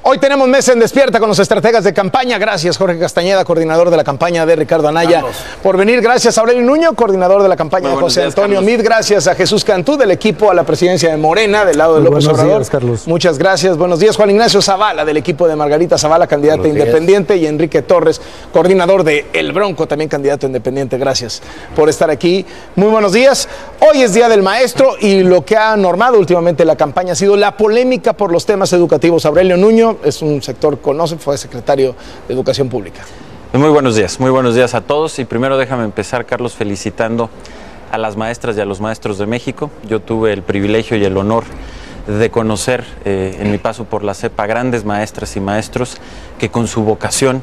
Hoy tenemos mesa en Despierta con los estrategas de campaña. Gracias, Jorge Castañeda, coordinador de la campaña de Ricardo Anaya, por venir. Gracias a Aurelio Nuño, coordinador de la campaña de José Antonio Meade. Gracias a Jesús Cantú, del equipo a la presidencia de Morena, del lado de López Obrador. Buenos días, Carlos. Muchas gracias. Buenos días, Juan Ignacio Zavala, del equipo de Margarita Zavala, candidata independiente, y Enrique Torres, coordinador de El Bronco, también candidato independiente. Gracias por estar aquí. Muy buenos días. Hoy es Día del Maestro y lo que ha normado últimamente la campaña ha sido la polémica por los temas educativos. Aurelio Nuño es un sector conoce, fue secretario de Educación Pública. Muy buenos días a todos. Y primero déjame empezar, Carlos, felicitando a las maestras y a los maestros de México. Yo tuve el privilegio y el honor de conocer en mi paso por la SEP a grandes maestras y maestros que con su vocación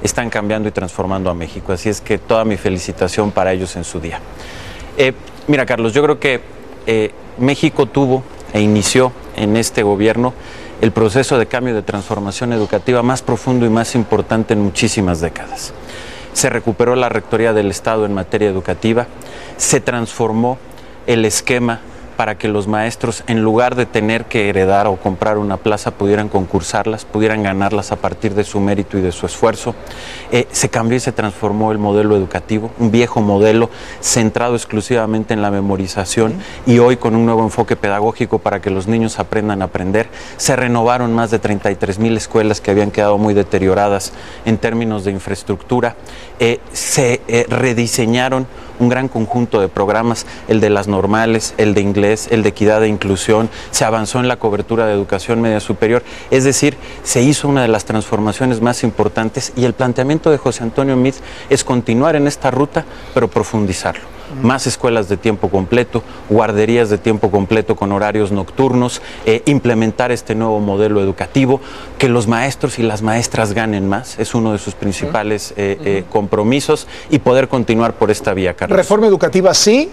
están cambiando y transformando a México. Así es que toda mi felicitación para ellos en su día. Mira, Carlos, yo creo que México tuvo e inició en este gobierno el proceso de cambio de transformación educativa más profundo y más importante en muchísimas décadas. Se recuperó la rectoría del Estado en materia educativa, se transformó el esquema para que los maestros, en lugar de tener que heredar o comprar una plaza, pudieran concursarlas, pudieran ganarlas a partir de su mérito y de su esfuerzo. Se cambió y se transformó el modelo educativo, un viejo modelo centrado exclusivamente en la memorización y hoy con un nuevo enfoque pedagógico para que los niños aprendan a aprender. Se renovaron más de 33,000 escuelas que habían quedado muy deterioradas en términos de infraestructura. Se rediseñaron un gran conjunto de programas, el de las normales, el de inglés, el de equidad e inclusión. Se avanzó en la cobertura de educación media superior, es decir, se hizo una de las transformaciones más importantes y el planteamiento de José Antonio Meade es continuar en esta ruta, pero profundizarlo. Más escuelas de tiempo completo, guarderías de tiempo completo con horarios nocturnos, implementar este nuevo modelo educativo, que los maestros y las maestras ganen más, es uno de sus principales compromisos, y poder continuar por esta vía, Carlos. ¿Reforma educativa sí?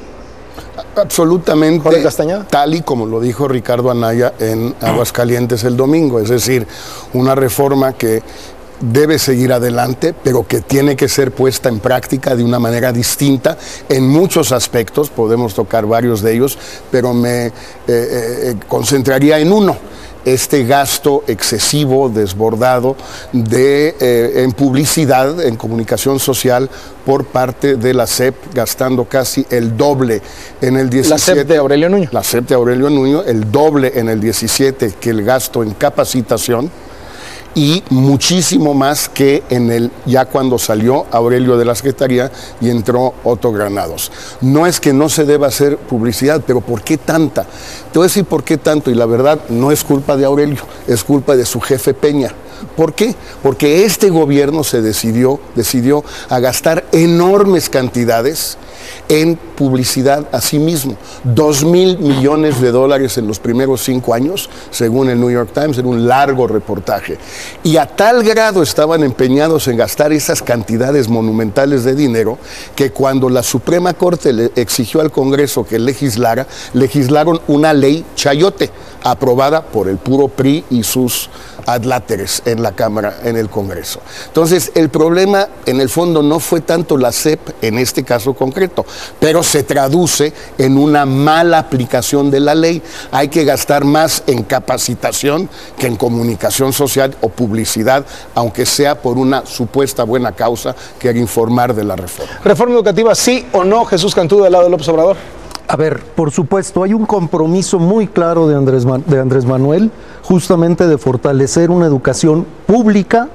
Absolutamente, Jorge Castañeda, tal y como lo dijo Ricardo Anaya en Aguascalientes el domingo, es decir, una reforma que debe seguir adelante, pero que tiene que ser puesta en práctica de una manera distinta en muchos aspectos. Podemos tocar varios de ellos, pero me concentraría en uno: este gasto excesivo, desbordado en publicidad, en comunicación social por parte de la SEP, gastando casi el doble en el 17. La SEP de Aurelio Nuño. La SEP de Aurelio Nuño, el doble en el 17 que el gasto en capacitación, y muchísimo más que ya cuando salió Aurelio de la Secretaría y entró Otto Granados. No es que no se deba hacer publicidad, pero ¿por qué tanta? Te voy a decir por qué tanto, y la verdad no es culpa de Aurelio, es culpa de su jefe Peña. ¿Por qué? Porque este gobierno se decidió a gastar enormes cantidades en publicidad a sí mismo. 2,000 millones de dólares en los primeros 5 años, según el New York Times, en un largo reportaje. Y a tal grado estaban empeñados en gastar esas cantidades monumentales de dinero, que cuando la Suprema Corte le exigió al Congreso que legislaron una ley chayote, aprobada por el puro PRI y sus adláteres en la Cámara, en el Congreso. Entonces, el problema en el fondo no fue tanto la SEP en este caso concreto, pero se traduce en una mala aplicación de la ley. Hay que gastar más en capacitación que en comunicación social o publicidad, aunque sea por una supuesta buena causa, que era informar de la reforma. ¿Reforma educativa sí o no, Jesús Cantú, del lado de López Obrador? A ver, por supuesto, hay un compromiso muy claro de Andrés Manuel, justamente de fortalecer una educación pública,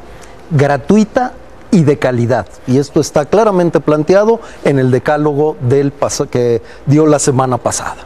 gratuita y de calidad. Y esto está claramente planteado en el decálogo que dio la semana pasada.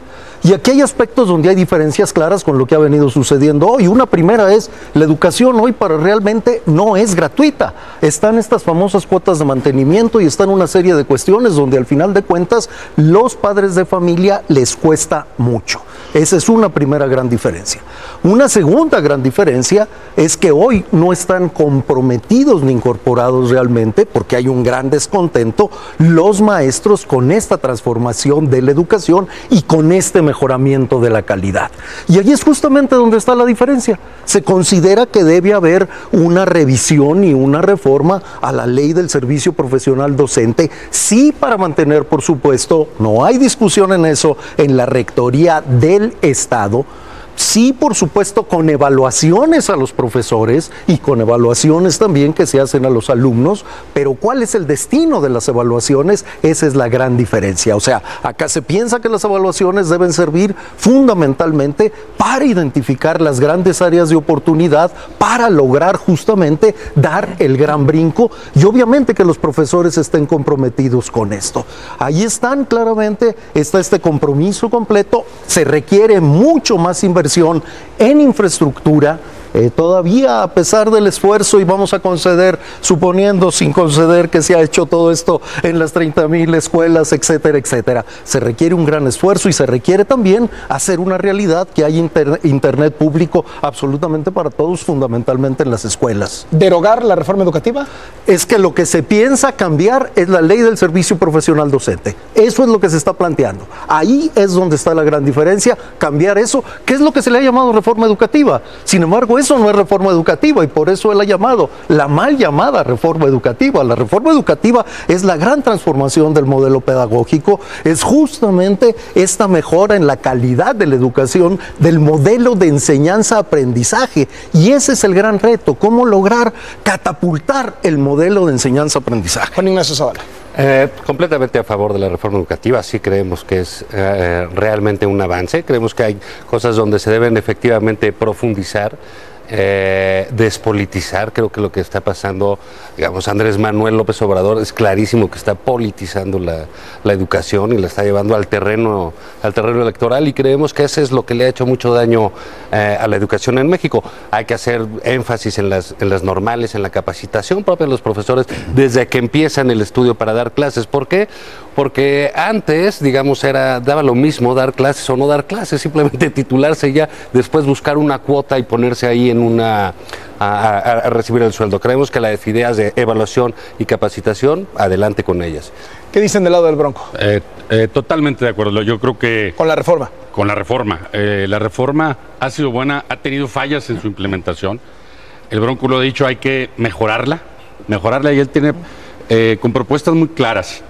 Y aquí hay aspectos donde hay diferencias claras con lo que ha venido sucediendo hoy. Una primera es, la educación hoy realmente no es gratuita. Están estas famosas cuotas de mantenimiento y están una serie de cuestiones donde al final de cuentas los padres de familia les cuesta mucho. Esa es una primera gran diferencia. Una segunda gran diferencia es que hoy no están comprometidos ni incorporados realmente, porque hay un gran descontento, los maestros con esta transformación de la educación y con este mejoramiento de la calidad. Y allí es justamente donde está la diferencia. Se considera que debe haber una revisión y una reforma a la ley del servicio profesional docente, sí, para mantener, por supuesto, no hay discusión en eso, en la rectoría del Estado, Sí, por supuesto, con evaluaciones a los profesores y con evaluaciones también que se hacen a los alumnos, pero ¿cuál es el destino de las evaluaciones? Esa es la gran diferencia. O sea, acá se piensa que las evaluaciones deben servir fundamentalmente para identificar las grandes áreas de oportunidad, para lograr justamente dar el gran brinco y obviamente que los profesores estén comprometidos con esto. Ahí están claramente, está este compromiso completo, se requiere mucho más inversión en infraestructura. Todavía, a pesar del esfuerzo, y vamos a conceder, suponiendo sin conceder que se ha hecho todo esto en las 30,000 escuelas, etcétera, etcétera, se requiere un gran esfuerzo y se requiere también hacer una realidad que haya internet público absolutamente para todos, fundamentalmente en las escuelas. ¿Derogar la reforma educativa? Es que lo que se piensa cambiar es la ley del servicio profesional docente. Eso es lo que se está planteando. Ahí es donde está la gran diferencia, cambiar eso, que es lo que se le ha llamado reforma educativa. Sin embargo, eso no es reforma educativa y por eso él ha llamado la mal llamada reforma educativa. La reforma educativa es la gran transformación del modelo pedagógico, es justamente esta mejora en la calidad de la educación, del modelo de enseñanza-aprendizaje, y ese es el gran reto, cómo lograr catapultar el modelo de enseñanza-aprendizaje. Juan Ignacio Zavala. Completamente a favor de la reforma educativa. Sí creemos que es realmente un avance, creemos que hay cosas donde se deben efectivamente profundizar, despolitizar. Creo que lo que está pasando, digamos, Andrés Manuel López Obrador es clarísimo que está politizando la educación y la está llevando al terreno electoral, y creemos que ese es lo que le ha hecho mucho daño a la educación en México. Hay que hacer énfasis en las normales, en la capacitación propia de los profesores desde que empiezan el estudio para dar clases. ¿Por qué? Porque antes, digamos, daba lo mismo dar clases o no dar clases, simplemente titularse y ya, después buscar una cuota y ponerse ahí en a recibir el sueldo. Creemos que las ideas de evaluación y capacitación, adelante con ellas. ¿Qué dicen del lado del Bronco? Totalmente de acuerdo. Yo creo que... ¿Con la reforma? Con la reforma. La reforma ha sido buena, ha tenido fallas en su implementación. El Bronco lo ha dicho, hay que mejorarla, y él tiene con propuestas muy claras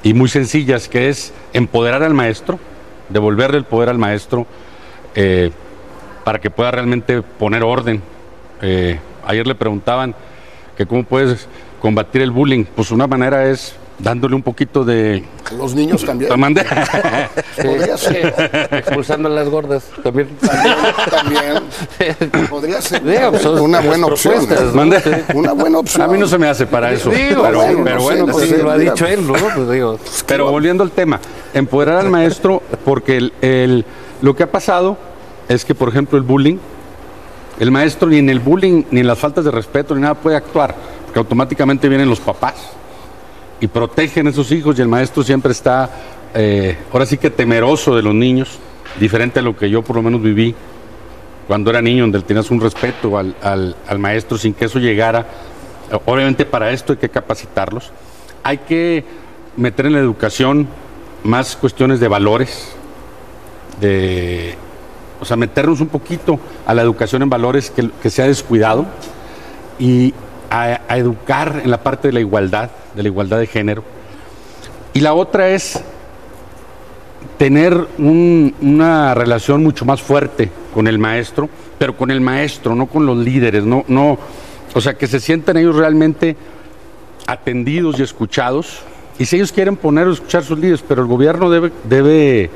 y muy sencillas, que es empoderar al maestro, devolverle el poder al maestro para que pueda realmente poner orden. Ayer le preguntaban que cómo puedes combatir el bullying. Pues una manera es dándole un poquito de... Los niños también. Podría ser. Expulsando a las gordas también. También. Podría ser una buena opción. Una buena opción. A mí no se me hace para eso. Pero bueno, pues lo ha dicho él, ¿no? Pues digo. Pero volviendo al tema, empoderar al maestro, porque lo que ha pasado es que, por ejemplo, el bullying, el maestro ni en el bullying, ni en las faltas de respeto, ni nada puede actuar, porque automáticamente vienen los papás y protegen a esos hijos, y el maestro siempre está, ahora sí que temeroso de los niños, diferente a lo que yo por lo menos viví cuando era niño, donde tenías un respeto al maestro sin que eso llegara. Obviamente para esto hay que capacitarlos, hay que meter en la educación más cuestiones de valores, o sea, meternos un poquito a la educación en valores que se ha descuidado, y a educar en la parte de la igualdad de género. Y la otra es tener una relación mucho más fuerte con el maestro, pero con el maestro, no con los líderes, no, o sea, que se sientan ellos realmente atendidos y escuchados. Y si ellos quieren poner o escuchar a sus líderes, pero el gobierno debe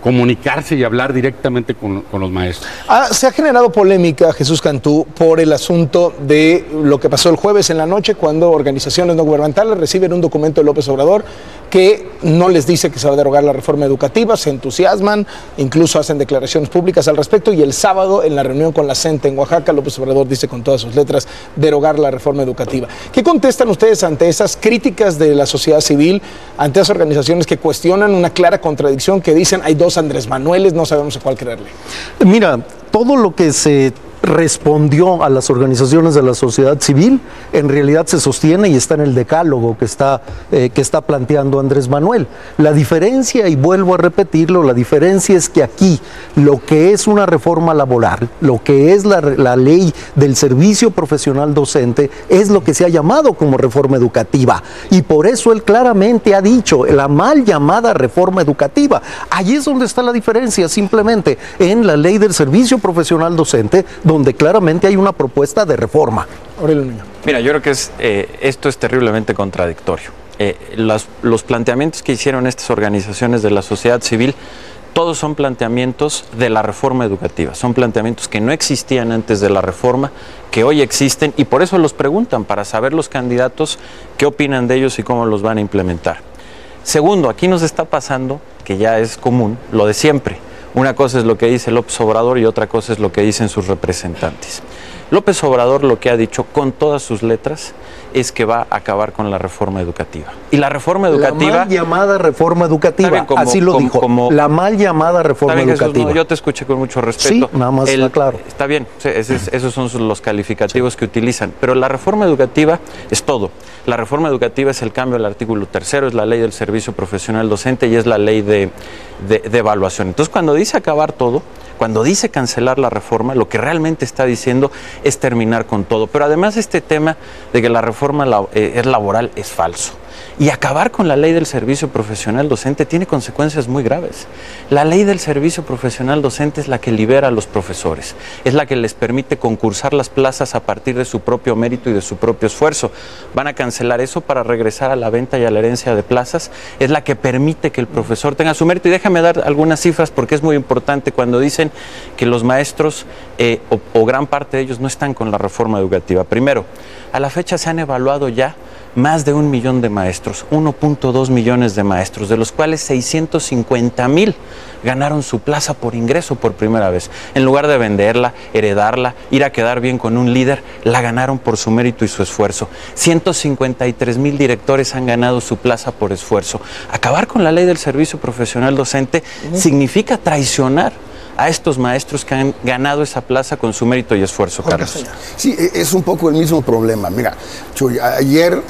comunicarse y hablar directamente con los maestros. Se ha generado polémica, Jesús Cantú, por el asunto de lo que pasó el jueves en la noche, cuando organizaciones no gubernamentales reciben un documento de López Obrador que no les dice que se va a derogar la reforma educativa, se entusiasman, incluso hacen declaraciones públicas al respecto, y el sábado en la reunión con la CENTE en Oaxaca, López Obrador dice con todas sus letras derogar la reforma educativa. ¿Qué contestan ustedes ante esas críticas de la sociedad civil, ante esas organizaciones que cuestionan una clara contradicción, que dicen hay dos Andrés Manueles, no sabemos a cuál creerle? Mira, todo lo que se respondió a las organizaciones de la sociedad civil, en realidad se sostiene y está en el decálogo que está planteando Andrés Manuel. La diferencia, y vuelvo a repetirlo, la diferencia es que aquí lo que es una reforma laboral, lo que es la ley del servicio profesional docente, es lo que se ha llamado como reforma educativa. Y por eso él claramente ha dicho la mal llamada reforma educativa. Allí es donde está la diferencia, simplemente en la ley del servicio profesional docente, donde claramente hay una propuesta de reforma. Aurelio Nuño. Mira, yo creo que esto es terriblemente contradictorio. Los planteamientos que hicieron estas organizaciones de la sociedad civil, todos son planteamientos de la reforma educativa, son planteamientos que no existían antes de la reforma, que hoy existen, y por eso los preguntan, para saber los candidatos qué opinan de ellos y cómo los van a implementar. Segundo, aquí nos está pasando, que ya es común, lo de siempre. Una cosa es lo que dice López Obrador y otra cosa es lo que dicen sus representantes. López Obrador lo que ha dicho con todas sus letras es que va a acabar con la reforma educativa. Y la reforma educativa... La mal llamada reforma educativa, bien, así lo dijo. La mal llamada reforma bien, Jesús, educativa. No, yo te escuché con mucho respeto. Sí, nada más claro. Está bien, esos son los calificativos que utilizan. Pero la reforma educativa es todo. La reforma educativa es el cambio al artículo 3º, es la ley del servicio profesional docente y es la ley de evaluación. Entonces, cuando dice acabar todo, cuando dice cancelar la reforma, lo que realmente está diciendo es terminar con todo. Pero además este tema de que la reforma es laboral es falso. Y acabar con la ley del servicio profesional docente tiene consecuencias muy graves. La ley del servicio profesional docente es la que libera a los profesores, es la que les permite concursar las plazas a partir de su propio mérito y de su propio esfuerzo. Van a cancelar eso para regresar a la venta y a la herencia de plazas. Es la que permite que el profesor tenga su mérito. Y déjame dar algunas cifras porque es muy importante cuando dicen que los maestros o gran parte de ellos no están con la reforma educativa. Primero, a la fecha se han evaluado ya más de 1 millón de maestros, 1.2 millones de maestros, de los cuales 650,000 ganaron su plaza por ingreso por primera vez. En lugar de venderla, heredarla, ir a quedar bien con un líder, la ganaron por su mérito y su esfuerzo. 153,000 directores han ganado su plaza por esfuerzo. Acabar con la ley del servicio profesional docente significa traicionar a estos maestros que han ganado esa plaza con su mérito y esfuerzo, Carlos. Sí, es un poco el mismo problema. Mira, Chuy, ayer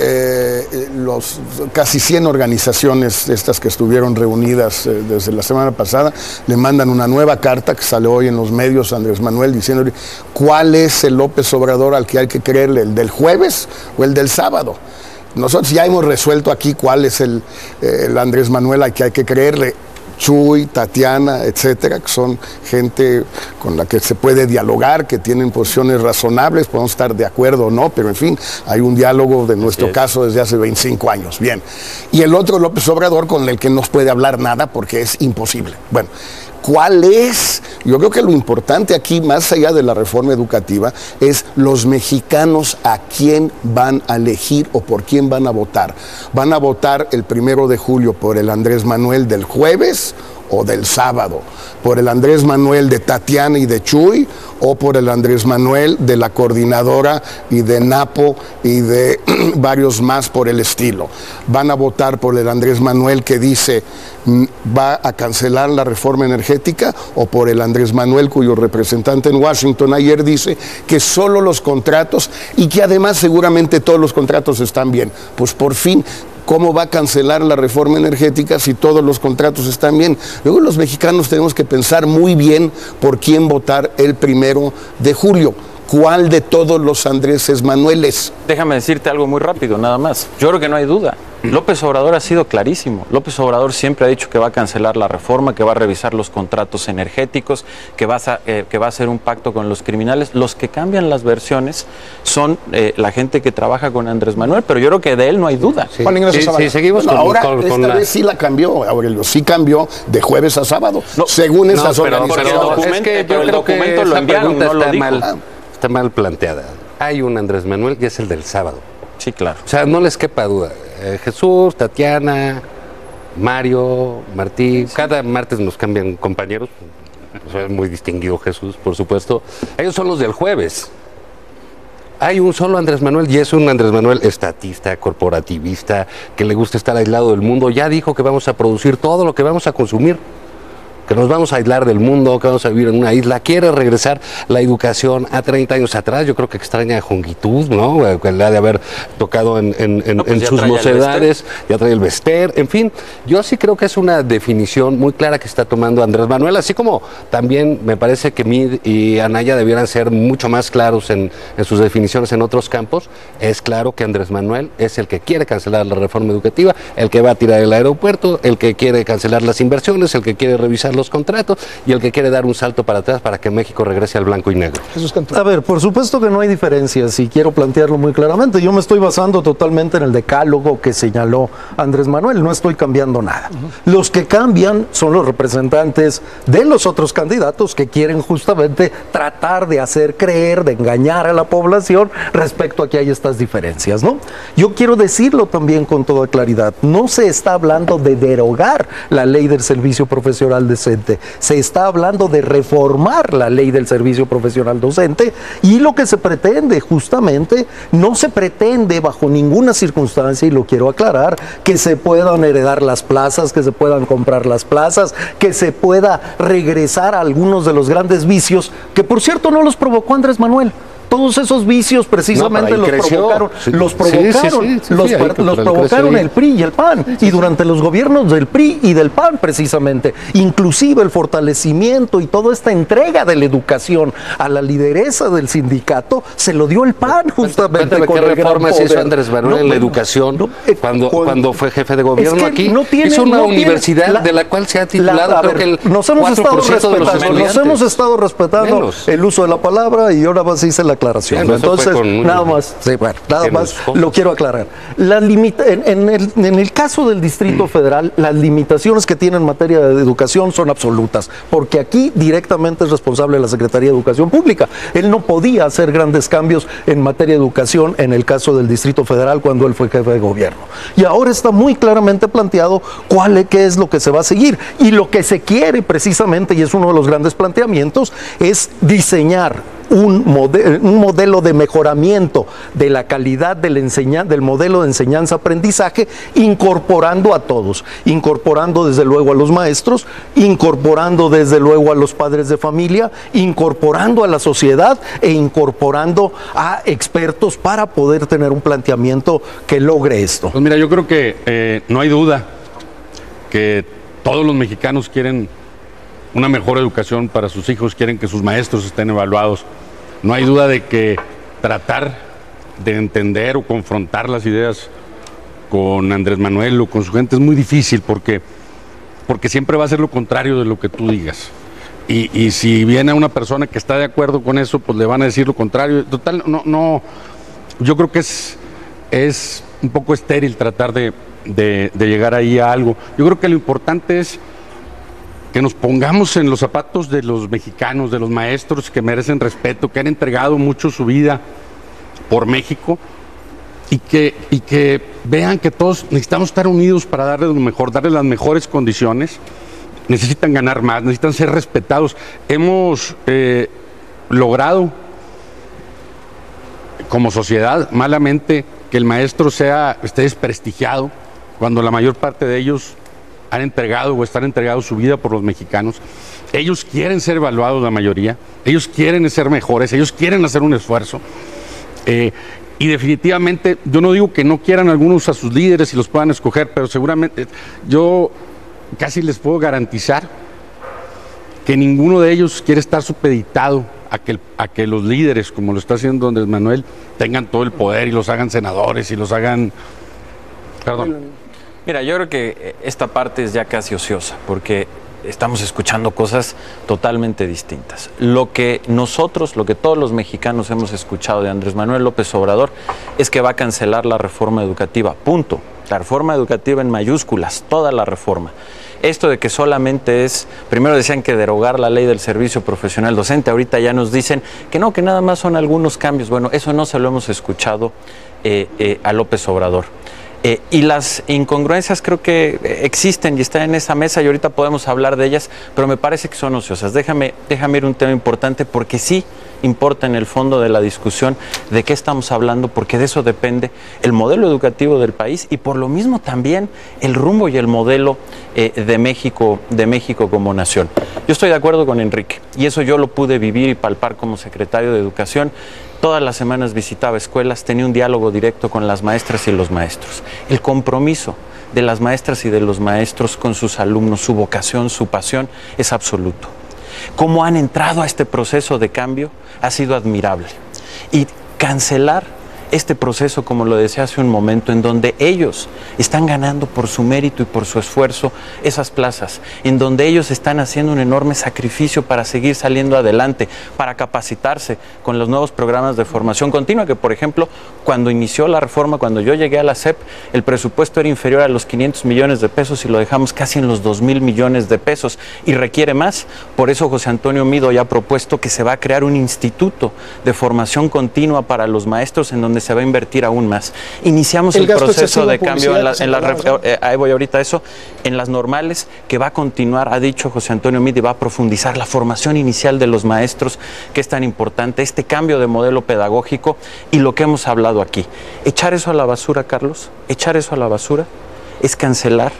casi 100 organizaciones, estas que estuvieron reunidas desde la semana pasada, le mandan una nueva carta que sale hoy en los medios a Andrés Manuel diciéndole cuál es el López Obrador al que hay que creerle, el del jueves o el del sábado. Nosotros ya hemos resuelto aquí cuál es el Andrés Manuel al que hay que creerle. Chuy, Tatiana, etcétera, que son gente con la que se puede dialogar, que tienen posiciones razonables, podemos estar de acuerdo o no, pero en fin, hay un diálogo de nuestro caso desde hace 25 años. Bien. Y el otro, López Obrador, con el que no se puede hablar nada porque es imposible. Bueno, ¿cuál es? Yo creo que lo importante aquí, más allá de la reforma educativa, es los mexicanos a quién van a elegir o por quién van a votar. ¿Van a votar el 1 de julio por el Andrés Manuel del jueves o del sábado? ¿Por el Andrés Manuel de Tatiana y de Chuy o por el Andrés Manuel de la coordinadora y de Napo y de varios más por el estilo? ¿Van a votar por el Andrés Manuel que dice va a cancelar la reforma energética o por el Andrés Manuel cuyo representante en Washington ayer dice que solo los contratos y que además seguramente todos los contratos están bien? Pues por fin, ¿cómo va a cancelar la reforma energética si todos los contratos están bien? Luego los mexicanos tenemos que pensar muy bien por quién votar el 1 de julio. ¿Cuál de todos los Andréses Manueles? Déjame decirte algo muy rápido, nada más. Yo creo que no hay duda. López Obrador ha sido clarísimo. López Obrador siempre ha dicho que va a cancelar la reforma, que va a revisar los contratos energéticos, que va a hacer un pacto con los criminales. Los que cambian las versiones son la gente que trabaja con Andrés Manuel, pero yo creo que de él no hay duda. Sí, sí, seguimos con ahora esta vez sí la cambió, Aurelio, sí cambió de jueves a sábado, según esas organizaciones. Pero el documento lo enviaron, no lo dijo. Está mal planteada. Hay un Andrés Manuel que es el del sábado. Sí, claro. O sea, no les quepa duda. Jesús, Tatiana, Mario, Martí, cada martes nos cambian compañeros. O sea, es muy distinguido Jesús, por supuesto. Ellos son los del jueves. Hay un solo Andrés Manuel y es un Andrés Manuel estatista, corporativista, que le gusta estar aislado del mundo. Ya dijo que vamos a producir todo lo que vamos a consumir. que nos vamos a aislar del mundo, que vamos a vivir en una isla, quiere regresar la educación a 30 años atrás. Yo creo que extraña a Jongitud, ¿no? Que le ha de haber tocado en sus mocedades, ya trae el Bester, en fin. Yo sí creo que es una definición muy clara que está tomando Andrés Manuel, así como también me parece que Mid y Anaya debieran ser mucho más claros en sus definiciones en otros campos. Es claro que Andrés Manuel es el que quiere cancelar la reforma educativa, el que va a tirar el aeropuerto, el que quiere cancelar las inversiones, el que quiere revisar los contratos y el que quiere dar un salto para atrás para que México regrese al blanco y negro. A ver, por supuesto que no hay diferencias y quiero plantearlo muy claramente. Yo me estoy basando totalmente en el decálogo que señaló Andrés Manuel, no estoy cambiando nada. Los que cambian son los representantes de los otros candidatos que quieren justamente tratar de hacer creer, de engañar a la población respecto a que hay estas diferencias, ¿no? Yo quiero decirlo también con toda claridad, no se está hablando de derogar la ley del servicio profesional docente, se está hablando de reformar la ley del servicio profesional docente y lo que se pretende justamente, no se pretende bajo ninguna circunstancia, y lo quiero aclarar, que se puedan heredar las plazas, que se puedan comprar las plazas, que se pueda regresar a algunos de los grandes vicios, que por cierto no los provocó Andrés Manuel. Todos esos vicios precisamente los provocaron el PRI y el PAN, y durante los gobiernos del PRI y del PAN precisamente, inclusive el fortalecimiento y toda esta entrega de la educación a la lideresa del sindicato se lo dio el PAN justamente. ¿Qué reformas hizo Andrés Manuel en la educación cuando fue jefe de gobierno? Es que aquí hizo una universidad de la cual se ha titulado creo que el 4% nos hemos estado respetando el uso de la palabra y ahora sí se la aclaración. Entonces, nada más lo quiero aclarar. En el caso del Distrito Federal, las limitaciones que tiene en materia de educación son absolutas, porque aquí directamente es responsable la Secretaría de Educación Pública. Él no podía hacer grandes cambios en materia de educación en el caso del Distrito Federal cuando él fue jefe de gobierno. Y ahora está muy claramente planteado qué es lo que se va a seguir. Y lo que se quiere precisamente, y es uno de los grandes planteamientos, es diseñar un modelo de mejoramiento de la calidad del modelo de enseñanza-aprendizaje, incorporando a todos, incorporando desde luego a los maestros, incorporando desde luego a los padres de familia, incorporando a la sociedad e incorporando a expertos para poder tener un planteamiento que logre esto. Pues mira, yo creo que no hay duda que todos los mexicanos quieren una mejor educación para sus hijos, quieren que sus maestros estén evaluados. No hay duda de que tratar de entender o confrontar las ideas con Andrés Manuel o con su gente es muy difícil porque siempre va a ser lo contrario de lo que tú digas. Y si viene una persona que está de acuerdo con eso, pues le van a decir lo contrario. Total, no, yo creo que es un poco estéril tratar de llegar ahí a algo. Yo creo que lo importante es que nos pongamos en los zapatos de los mexicanos, de los maestros que merecen respeto, que han entregado mucho su vida por México y que vean que todos necesitamos estar unidos para darles lo mejor, darles las mejores condiciones. Necesitan ganar más, necesitan ser respetados. Hemos logrado como sociedad malamente que el maestro esté desprestigiado cuando la mayor parte de ellos han entregado o están entregados su vida por los mexicanos. Ellos quieren ser evaluados, la mayoría, ellos quieren ser mejores, ellos quieren hacer un esfuerzo. Y definitivamente, yo no digo que no quieran algunos a sus líderes y los puedan escoger, pero seguramente yo casi les puedo garantizar que ninguno de ellos quiere estar supeditado a que los líderes, como lo está haciendo Andrés Manuel, tengan todo el poder y los hagan senadores y los hagan... Perdón. Mira, yo creo que esta parte es ya casi ociosa, porque estamos escuchando cosas totalmente distintas. Lo que todos los mexicanos hemos escuchado de Andrés Manuel López Obrador es que va a cancelar la reforma educativa, punto. La reforma educativa en mayúsculas, toda la reforma. Esto de que solamente primero decían que derogar la ley del servicio profesional docente, ahorita ya nos dicen que no, que nada más son algunos cambios. Bueno, eso no se lo hemos escuchado a López Obrador. Y las incongruencias creo que existen y están en esa mesa y ahorita podemos hablar de ellas, pero me parece que son ociosas. Déjame ir a un tema importante porque sí, importa en el fondo de la discusión de qué estamos hablando, porque de eso depende el modelo educativo del país y por lo mismo también el rumbo y el modelo de México como nación. Yo estoy de acuerdo con Enrique y eso yo lo pude vivir y palpar como secretario de Educación. Todas las semanas visitaba escuelas, tenía un diálogo directo con las maestras y los maestros. El compromiso de las maestras y de los maestros con sus alumnos, su vocación, su pasión, es absoluto. Cómo han entrado a este proceso de cambio ha sido admirable. Y cancelar este proceso, como lo decía hace un momento, en donde ellos están ganando por su mérito y por su esfuerzo esas plazas, en donde ellos están haciendo un enorme sacrificio para seguir saliendo adelante, para capacitarse con los nuevos programas de formación continua, que por ejemplo, cuando inició la reforma, cuando yo llegué a la SEP, el presupuesto era inferior a los 500 millones de pesos y lo dejamos casi en los 2,000 millones de pesos y requiere más. Por eso José Antonio Mido ya ha propuesto que se va a crear un instituto de formación continua para los maestros en donde se va a invertir aún más. Iniciamos el proceso de cambio ahí voy ahorita a eso, en las normales, que va a continuar, ha dicho José Antonio Mido, y va a profundizar la formación inicial de los maestros, que es tan importante, este cambio de modelo pedagógico y lo que hemos hablado aquí. Echar eso a la basura, Carlos, echar eso a la basura es cancelar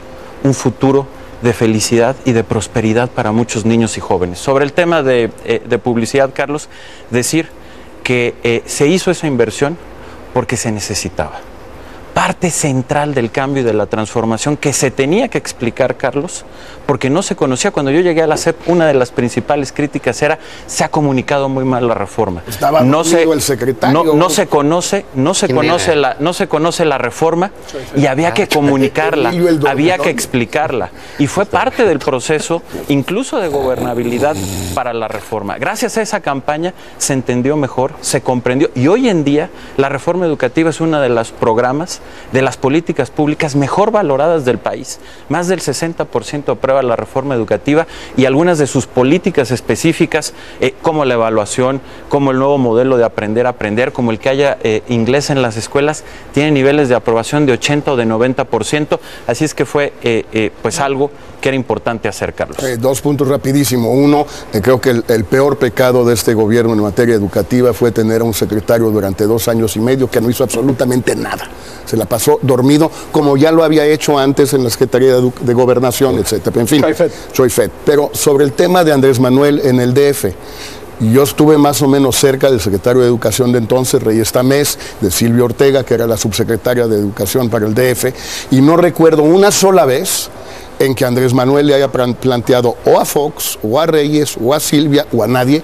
un futuro de felicidad y de prosperidad para muchos niños y jóvenes. Sobre el tema de publicidad, Carlos, decir que se hizo esa inversión porque se necesitaba. Parte central del cambio y de la transformación que se tenía que explicar, Carlos, porque no se conocía. Cuando yo llegué a la SEP, una de las principales críticas era: se ha comunicado muy mal la reforma. Estaba el secretario. No se conoce la reforma y había que comunicarla, había que explicarla. Y fue parte del proceso, incluso de gobernabilidad para la reforma. Gracias a esa campaña se entendió mejor, se comprendió, y hoy en día la reforma educativa es uno de los programas, de las políticas públicas mejor valoradas del país. Más del 60% aprueba la reforma educativa, y algunas de sus políticas específicas, como la evaluación, como el nuevo modelo de aprender a aprender, como el que haya inglés en las escuelas, tienen niveles de aprobación de 80 o de 90%. Así es que fue pues algo que era importante hacer, Carlos. 2 puntos rapidísimo. Uno, creo que el peor pecado de este gobierno en materia educativa fue tener a un secretario durante 2 años y medio que no hizo absolutamente nada. Se la pasó dormido, como ya lo había hecho antes en la Secretaría de Gobernación, etcétera. En fin, soy FED. Pero sobre el tema de Andrés Manuel en el DF, yo estuve más o menos cerca del secretario de Educación de entonces, Reyes Tamés, de Silvia Ortega, que era la subsecretaria de Educación para el DF, y no recuerdo una sola vez en que Andrés Manuel le haya planteado o a Fox, o a Reyes, o a Silvia, o a nadie,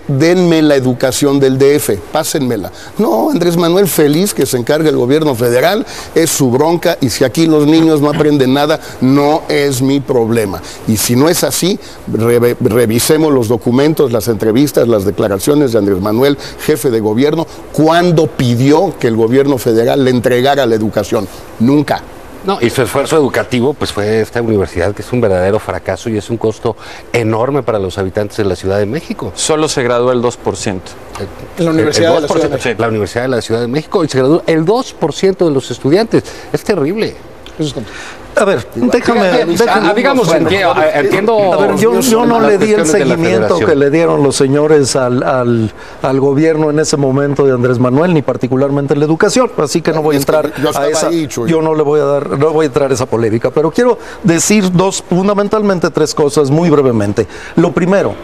denme la educación del DF, pásenmela. No, Andrés Manuel feliz que se encargue el gobierno federal, es su bronca, y si aquí los niños no aprenden nada, no es mi problema. Y si no es así, revisemos los documentos, las entrevistas, las declaraciones de Andrés Manuel, jefe de gobierno, cuando pidió que el gobierno federal le entregara la educación. Nunca. No, y su esfuerzo educativo pues fue esta universidad, que es un verdadero fracaso y es un costo enorme para los habitantes de la Ciudad de México. Solo se graduó el 2%. En la Universidad de la Ciudad de México. La Universidad de la Ciudad de México, y se graduó el 2% de los estudiantes. Es terrible. A ver, déjame digamos, entiendo. A ver, yo no le di el seguimiento que le dieron los señores al gobierno en ese momento de Andrés Manuel, ni particularmente en la educación, así que no voy a entrar a esa. Yo no voy a entrar a esa polémica, pero quiero decir fundamentalmente 3 cosas muy brevemente. Lo primero,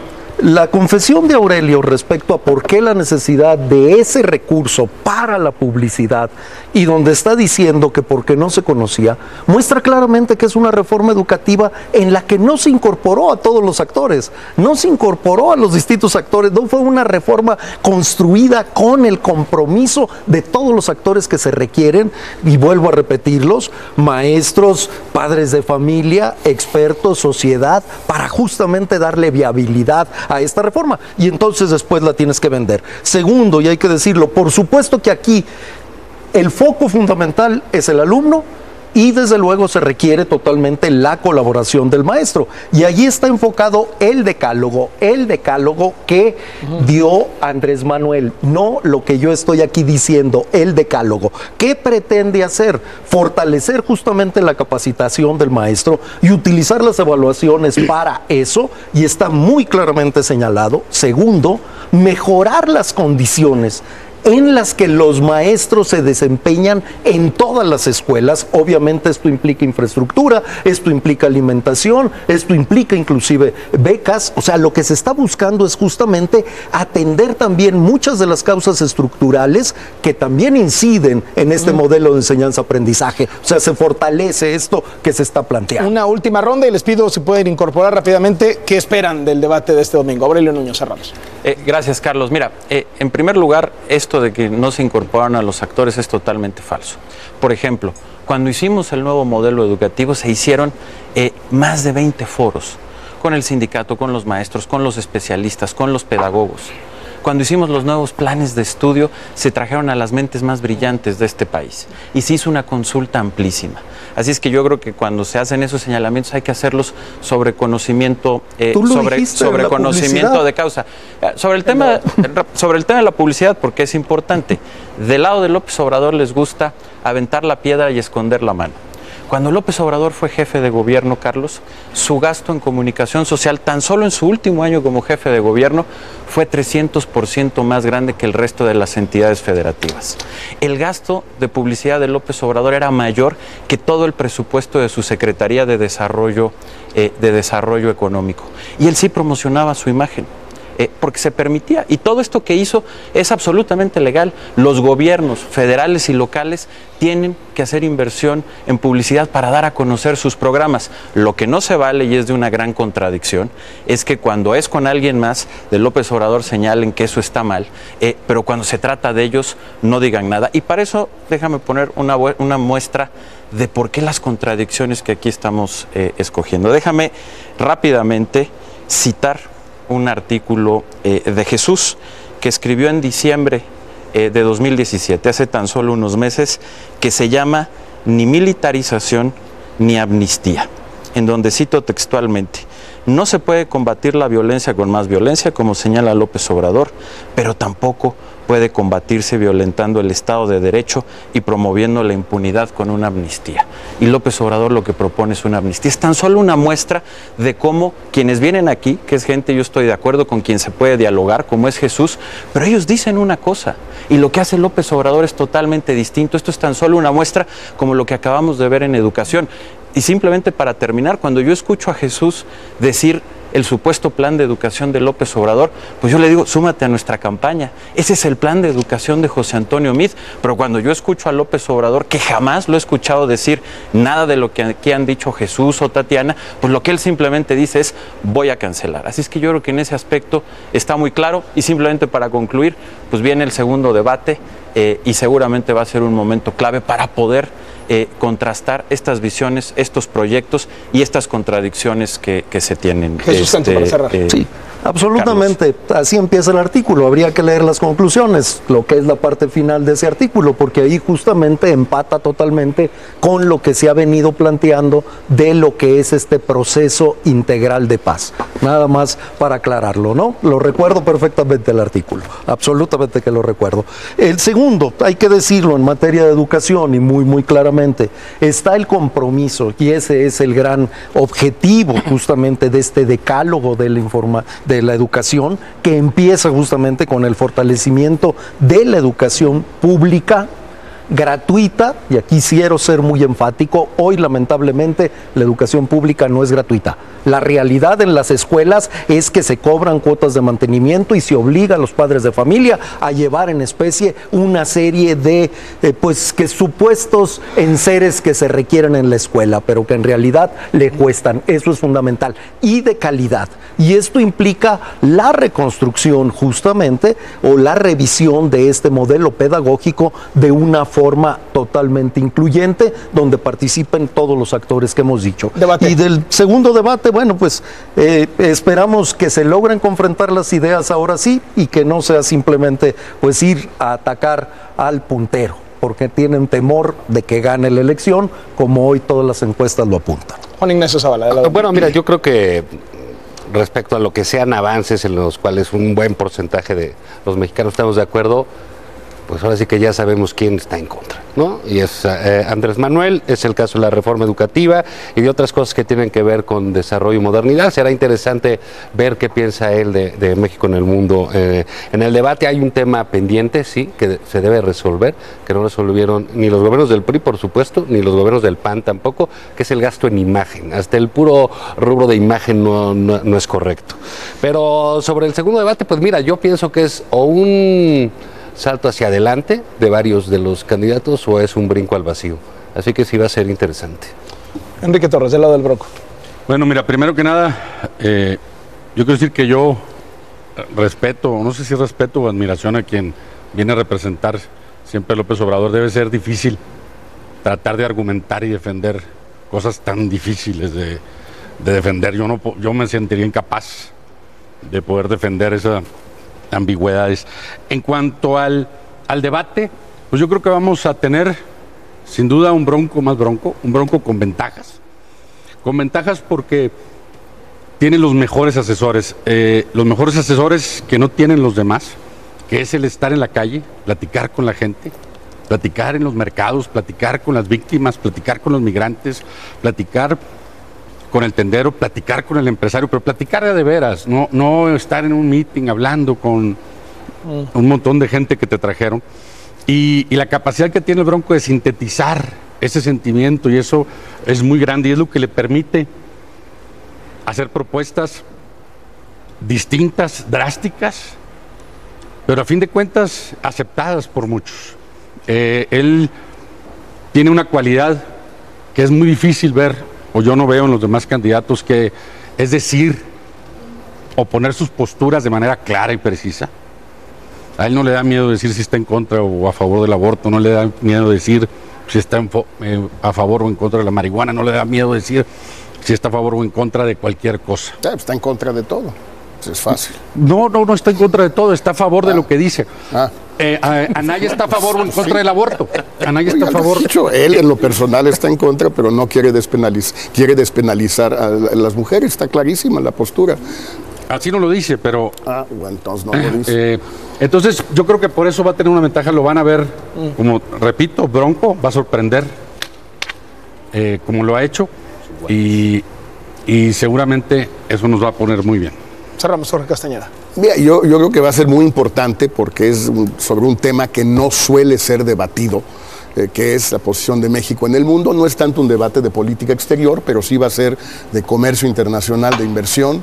la confesión de Aurelio respecto a por qué la necesidad de ese recurso para la publicidad, y donde está diciendo que porque no se conocía, muestra claramente que es una reforma educativa en la que no se incorporó a todos los actores, no se incorporó a los distintos actores, no fue una reforma construida con el compromiso de todos los actores que se requieren, y vuelvo a repetirlos: maestros, padres de familia, expertos, sociedad, para justamente darle viabilidad a esta reforma, y entonces después la tienes que vender. Segundo, y hay que decirlo, por supuesto que aquí el foco fundamental es el alumno y desde luego se requiere totalmente la colaboración del maestro. Y allí está enfocado el decálogo que dio Andrés Manuel, no lo que yo estoy aquí diciendo, el decálogo. ¿Qué pretende hacer? Fortalecer justamente la capacitación del maestro y utilizar las evaluaciones para eso, y está muy claramente señalado. Segundo, mejorar las condiciones en las que los maestros se desempeñan en todas las escuelas. Obviamente esto implica infraestructura, esto implica alimentación, esto implica inclusive becas. O sea, lo que se está buscando es justamente atender también muchas de las causas estructurales que también inciden en este modelo de enseñanza-aprendizaje. O sea, se fortalece esto que se está planteando. Una última ronda y les pido si pueden incorporar rápidamente qué esperan del debate de este domingo. Aurelio Nuño, cerramos. Gracias, Carlos. Mira, en primer lugar, esto de que no se incorporaron a los actores es totalmente falso. Por ejemplo, cuando hicimos el nuevo modelo educativo se hicieron más de 20 foros con el sindicato, con los maestros, con los especialistas, con los pedagogos. Cuando hicimos los nuevos planes de estudio, se trajeron a las mentes más brillantes de este país y se hizo una consulta amplísima. Así es que yo creo que cuando se hacen esos señalamientos hay que hacerlos sobre conocimiento, sobre conocimiento de causa. Sobre el tema de la publicidad, porque es importante. Del lado de López Obrador les gusta aventar la piedra y esconder la mano. Cuando López Obrador fue jefe de gobierno, Carlos, su gasto en comunicación social, tan solo en su último año como jefe de gobierno, fue 300% más grande que el resto de las entidades federativas. El gasto de publicidad de López Obrador era mayor que todo el presupuesto de su Secretaría de Desarrollo Económico. Y él sí promocionaba su imagen. Porque se permitía, y todo esto que hizo es absolutamente legal. Los gobiernos federales y locales tienen que hacer inversión en publicidad para dar a conocer sus programas. Lo que no se vale, y es de una gran contradicción, es que cuando es con alguien más de López Obrador señalen que eso está mal, pero cuando se trata de ellos no digan nada. Y para eso déjame poner una muestra de por qué las contradicciones que aquí estamos escogiendo. Déjame rápidamente citar un artículo de Jesús que escribió en diciembre de 2017, hace tan solo unos meses, que se llama Ni militarización ni amnistía, en donde cito textualmente: no se puede combatir la violencia con más violencia, como señala López Obrador, pero tampoco puede combatirse violentando el Estado de Derecho y promoviendo la impunidad con una amnistía. Y López Obrador lo que propone es una amnistía. Es tan solo una muestra de cómo quienes vienen aquí, que es gente, yo estoy de acuerdo, con quien se puede dialogar, como es Jesús, pero ellos dicen una cosa y lo que hace López Obrador es totalmente distinto. Esto es tan solo una muestra como lo que acabamos de ver en educación. Y simplemente para terminar, cuando yo escucho a Jesús decir el supuesto plan de educación de López Obrador, pues yo le digo, súmate a nuestra campaña. Ese es el plan de educación de José Antonio Meade. Pero cuando yo escucho a López Obrador, que jamás lo he escuchado decir nada de lo que aquí han dicho Jesús o Tatiana, pues lo que él simplemente dice es, voy a cancelar. Así es que yo creo que en ese aspecto está muy claro. Y simplemente para concluir, pues viene el segundo debate y seguramente va a ser un momento clave para poder contrastar estas visiones, estos proyectos y estas contradicciones que se tienen. Jesús Sánchez, para cerrar. Sí, absolutamente. Carlos. Así empieza el artículo. Habría que leer las conclusiones, lo que es la parte final de ese artículo, porque ahí justamente empata totalmente con lo que se ha venido planteando de lo que es este proceso integral de paz. Nada más para aclararlo, ¿no? Lo recuerdo perfectamente el artículo. Absolutamente que lo recuerdo. El segundo, hay que decirlo, en materia de educación y muy claramente, está el compromiso, y ese es el gran objetivo justamente de este decálogo de la educación, que empieza justamente con el fortalecimiento de la educación pública gratuita, y aquí quiero ser muy enfático, hoy lamentablemente la educación pública no es gratuita. La realidad en las escuelas es que se cobran cuotas de mantenimiento y se obliga a los padres de familia a llevar en especie una serie de supuestos enseres que se requieren en la escuela, pero que en realidad le cuestan. Eso es fundamental. Y de calidad. Y esto implica la reconstrucción justamente o la revisión de este modelo pedagógico de una forma totalmente incluyente, donde participen todos los actores que hemos dicho. Debate. Y del segundo debate, bueno, pues esperamos que se logren confrontar las ideas ahora sí, y que no sea simplemente pues ir a atacar al puntero, porque tienen temor de que gane la elección, como hoy todas las encuestas lo apuntan. Juan Ignacio Zavala. Bueno, mira, yo creo que respecto a lo que sean avances en los cuales un buen porcentaje de los mexicanos estamos de acuerdo, pues ahora sí que ya sabemos quién está en contra, ¿no? Y es Andrés Manuel, es el caso de la reforma educativa y de otras cosas que tienen que ver con desarrollo y modernidad. Será interesante ver qué piensa él de México en el mundo. En el debate hay un tema pendiente, sí, que se debe resolver, que no resolvieron ni los gobiernos del PRI, por supuesto, ni los gobiernos del PAN tampoco, que es el gasto en imagen. Hasta el puro rubro de imagen no es correcto. Pero sobre el segundo debate, pues mira, yo pienso que es o un salto hacia adelante de varios de los candidatos o es un brinco al vacío. Así que sí va a ser interesante. Enrique Torres, del lado del Bronco. Bueno, mira, primero que nada, yo quiero decir que yo respeto, no sé si respeto o admiración a quien viene a representar siempre a López Obrador. Debe ser difícil tratar de argumentar y defender cosas tan difíciles de defender. Yo me sentiría incapaz de poder defender esa ambigüedades. En cuanto al debate, pues yo creo que vamos a tener sin duda un Bronco con ventajas porque tiene los mejores asesores que no tienen los demás, que es el estar en la calle, platicar con la gente, platicar en los mercados, platicar con las víctimas, platicar con los migrantes, platicar con el tendero, platicar con el empresario, pero platicar de veras, no estar en un meeting hablando con un montón de gente que te trajeron. Y la capacidad que tiene el Bronco de sintetizar ese sentimiento, y eso es muy grande, y es lo que le permite hacer propuestas distintas, drásticas, pero a fin de cuentas aceptadas por muchos. Él tiene una cualidad que es muy difícil ver, o yo no veo en los demás candidatos, que es decir, oponer sus posturas de manera clara y precisa. A él no le da miedo decir si está en contra o a favor del aborto, no le da miedo decir si está a favor o en contra de la marihuana, no le da miedo decir si está a favor o en contra de cualquier cosa. Está en contra de todo, es fácil. No está en contra de todo, está a favor de lo que dice. Anaya está a favor o en contra del aborto. Anaya está a favor. Dicho, él en lo personal está en contra, pero no quiere despenalizar a las mujeres. Está clarísima la postura. Así no lo dice, pero... Bueno, entonces no lo dice. Entonces yo creo que por eso va a tener una ventaja. Lo van a ver, como repito, Bronco va a sorprender como lo ha hecho y seguramente eso nos va a poner muy bien. Cerramos, Jorge Castañeda. Mira, yo creo que va a ser muy importante porque es sobre un tema que no suele ser debatido, que es la posición de México en el mundo. No es tanto un debate de política exterior, pero sí va a ser de comercio internacional, de inversión,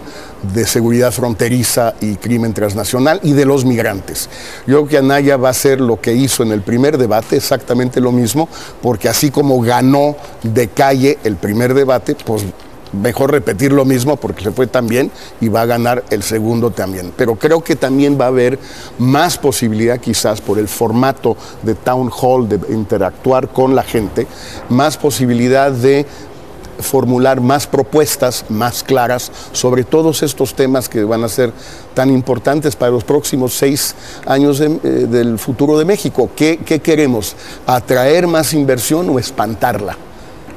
de seguridad fronteriza y crimen transnacional y de los migrantes. Yo creo que Anaya va a hacer lo que hizo en el primer debate, exactamente lo mismo, porque así como ganó de calle el primer debate, pues mejor repetir lo mismo porque se fue tan bien y va a ganar el segundo también. Pero creo que también va a haber más posibilidad, quizás por el formato de town hall, de interactuar con la gente, más posibilidad de formular más propuestas más claras sobre todos estos temas que van a ser tan importantes para los próximos 6 años del futuro de México. ¿Qué queremos? ¿Atraer más inversión o espantarla?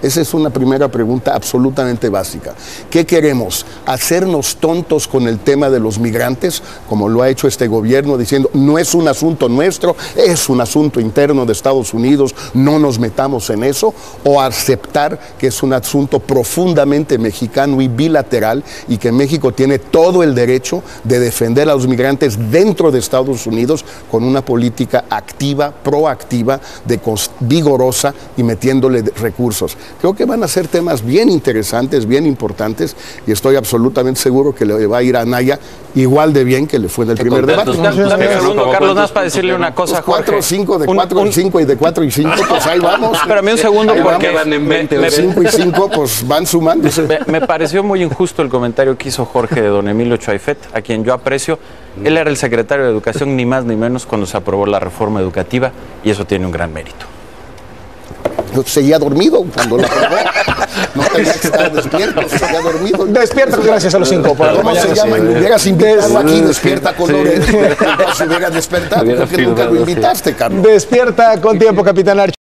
Esa es una primera pregunta absolutamente básica. ¿Qué queremos? ¿Hacernos tontos con el tema de los migrantes, como lo ha hecho este gobierno, diciendo no es un asunto nuestro, es un asunto interno de Estados Unidos, no nos metamos en eso? ¿O aceptar que es un asunto profundamente mexicano y bilateral y que México tiene todo el derecho de defender a los migrantes dentro de Estados Unidos con una política activa, proactiva, vigorosa y metiéndole recursos? Creo que van a ser temas bien interesantes, bien importantes, y estoy absolutamente seguro que le va a ir a Anaya igual de bien que le fue en el primer debate. Dame un segundo, Carlos, más para decirle una cosa, Jorge. 4 y 5, de 4 y 5 y de 4 y 5, pues ahí vamos. Espérame un segundo, porque de 5 y 5, pues van sumando. Me pareció muy injusto el comentario que hizo Jorge de don Emilio Chaifet, a quien yo aprecio. Él era el secretario de Educación, ni más ni menos, cuando se aprobó la reforma educativa, y eso tiene un gran mérito. Yo seguía dormido cuando la aprobó. No, tendría que estar despierto, se había dormido. Despierta gracias a los 5 por ¿Cómo se llama? Me hubieras invitado aquí, despierta con Lorenzo. Entonces hubieras despertado, porque nunca lo invitaste, Carlos. Despierta con tiempo, Capitán Archie.